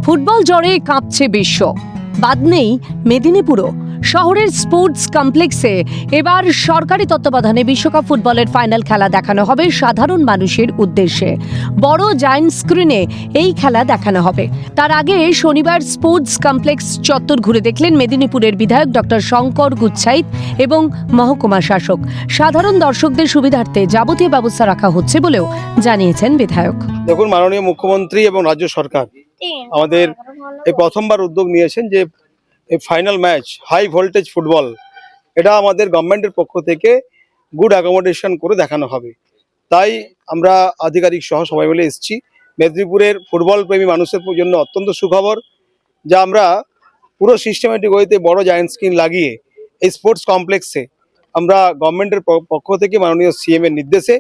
Football জ্বরে কাঁপছে বিশ্ব। বাদ নেই মেদিনীপুরও। শহরের স্পোর্টস কমপ্লেক্সে এবার সরকারি তত্ত্বাবধানে বিশ্বকাপ ফুটবলের ফাইনাল খেলা দেখানো হবে সাধারণ মানুষের উদ্দেশ্যে। বড় জায়ান্ট স্ক্রিনে এই খেলা দেখানো হবে। তার আগে শনিবার স্পোর্টস কমপ্লেক্স চত্বর ঘুরে দেখলেন মেদিনীপুরের বিধায়ক ডক্টর শঙ্কর গুচ্ছাইত এবং মহকুমা শাসক। সাধারণ দর্শকদের সুবিধার্থে যাবতীয় ব্যবস্থা রাখা হচ্ছে বলেও জানিয়েছেন বিধায়ক। দেখুন, মাননীয় মুখ্যমন্ত্রী এবং রাজ্য সরকার আমাদের এই প্রথমবার উদ্যোগ নিয়েছেন যে এই final match high voltage football, এটা আমাদের গভর্নমেন্টের পক্ষ থেকে গুড অ্যাকোমোডেশন করে দেখানো হবে। তাই আমরা আধিকারিক সহ সবাই মিলে এসেছি। মেদিনীপুরের ফুটবল প্রেমী মানুষের জন্য অত্যন্ত সুখবর, যা আমরা পুরো সিস্টেমেটিক ওয়েতে বড় জায়ান্ট স্ক্রিন লাগিয়ে এই স্পোর্টস কমপ্লেক্সে আমরা গভর্নমেন্টের পক্ষ থেকে মাননীয় সিএম এর নির্দেশে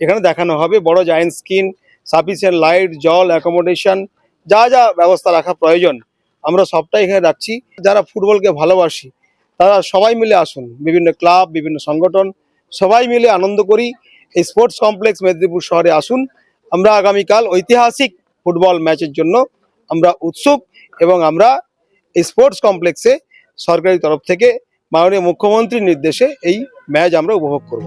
এখানে দেখানো হবে। বড় জায়ান্ট স্ক্রিন, সাফিসিয়েন্ট লাইট, জল, অ্যাকোমোডেশন, যা যা ব্যবস্থা রাখা প্রয়োজন আমরা সবটাই এখানে রাখছি। যারা ফুটবলকে ভালোবাসি তারা সবাই মিলে আসুন, বিভিন্ন ক্লাব, বিভিন্ন সংগঠন সবাই মিলে আনন্দ করি। এই স্পোর্টস কমপ্লেক্স মেদিনীপুর শহরে আসুন। আমরা আগামীকাল ঐতিহাসিক ফুটবল ম্যাচের জন্য আমরা উৎসুক এবং আমরা এই স্পোর্টস কমপ্লেক্সে সরকারি তরফ থেকে মাননীয় মুখ্যমন্ত্রীর নির্দেশে এই ম্যাচ আমরা উপভোগ করব।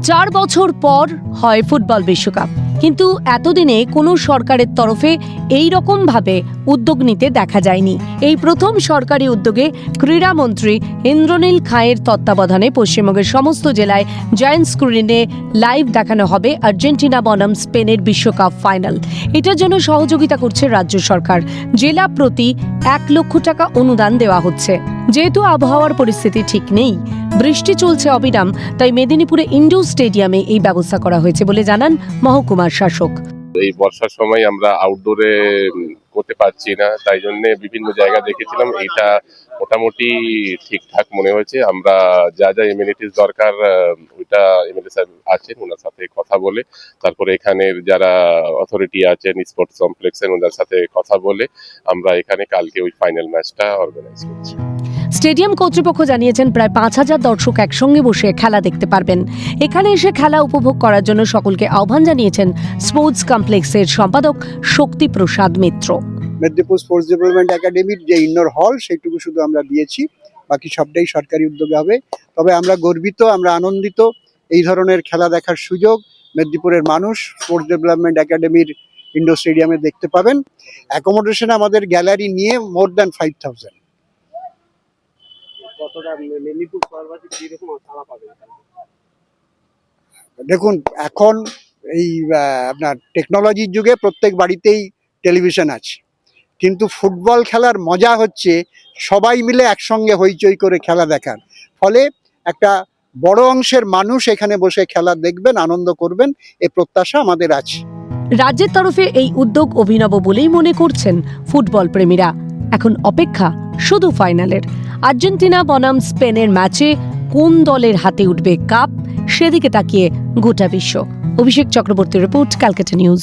4 বছর পর হয় ফুটবল বিশ্বকাপ, কিন্তু এতদিনে কোনো সরকারের তরফে এই রকম ভাবে উদ্যোগ নিতে দেখা যায়নি। এই প্রথম সরকারি উদ্যোগে ক্রীড়ামন্ত্রী ইন্দ্রনীল খাঁয়ের তত্ত্বাবধানে পশ্চিমবঙ্গের সমস্ত জেলায় জায়ান্ট স্ক্রিনে লাইভ দেখানো হবে আর্জেন্টিনা বনাম স্পেনের বিশ্বকাপ ফাইনাল। এটার জন্য সহযোগিতা করছে রাজ্য সরকার। জেলা প্রতি 1 লক্ষ টাকা অনুদান দেওয়া হচ্ছে। যেহেতু আবহাওয়ার পরিস্থিতি ঠিক নেই, বৃষ্টি চলছে অবিরাম, তাই মেদিনীপুরে ইনডোর স্টেডিয়ামে এই ব্যবস্থা করা হয়েছে বলে জানান মহকুমার শাসক। এই বর্ষার সময় আমরা আউটডোরে করতে পারছি না, তাই জন্য বিভিন্ন জায়গা দেখেছিলাম। এইটা মোটামুটি ঠিকঠাক মনে হয়েছে। আমরা যা যা এমিনিটিস দরকার ওইটা এমএলএ সাহেব আছেন, ওনার সাথে কথা বলে, তারপরে এখানের যারা অথরিটি আছেন স্পোর্টস কমপ্লেক্সের ওনার সাথে কথা বলে আমরা এখানে কালকে ওই ফাইনাল ম্যাচটা অর্গানাইজ করছি। স্টেডিয়াম কর্তৃপক্ষ জানিয়েছেন প্রায় 5000 দর্শক একসঙ্গে বসে খেলা দেখতে পারবেন। এখানে এসে খেলা উপভোগ করার জন্য সকলকে আহ্বান জানিয়েছেন স্পোর্টস কমপ্লেক্সের সম্পাদক শক্তি প্রসাদ মিত্র। মেদিনীপুর স্পোর্টস ডেভেলপমেন্ট একাডেমির যে ইনডোর হল সেইটুকু শুধু আমরা দিয়েছি, বাকি সবটাই সরকারি উদ্যোগে হবে। তবে আমরা গর্বিত, আমরা আনন্দিত এই ধরনের খেলা দেখার সুযোগ মেদিনীপুরের মানুষ স্পোর্টস ডেভেলপমেন্ট একাডেমির ইনডোর স্টেডিয়ামে দেখতে পাবেন। অ্যাকোমোডেশন আমাদের গ্যালারি নিয়ে মোর দ্যান 5000। দেখুন, এখন এই আপনার টেকনোলজির যুগে প্রত্যেক বাড়িতেই টেলিভিশন আছে, কিন্তু ফুটবল খেলার মজা হচ্ছে সবাই মিলে একসঙ্গে হইচই করে খেলা দেখার ফলে একটা বড় অংশের মানুষ এখানে বসে খেলা দেখবেন, আনন্দ করবেন, এই প্রত্যাশা আমাদের আছে। রাজ্যের তরফে এই উদ্যোগ অভিনব বলেই মনে করছেন ফুটবল প্রেমীরা। এখন অপেক্ষা শুধু ফাইনালের। আর্জেন্টিনা বনাম স্পেনের ম্যাচে কোন দলের হাতে উঠবে কাপ, সেদিকে তাকিয়ে গোটা বিশ্ব। অভিষেক চক্রবর্তীর রিপোর্ট, ক্যালকাটা নিউজ।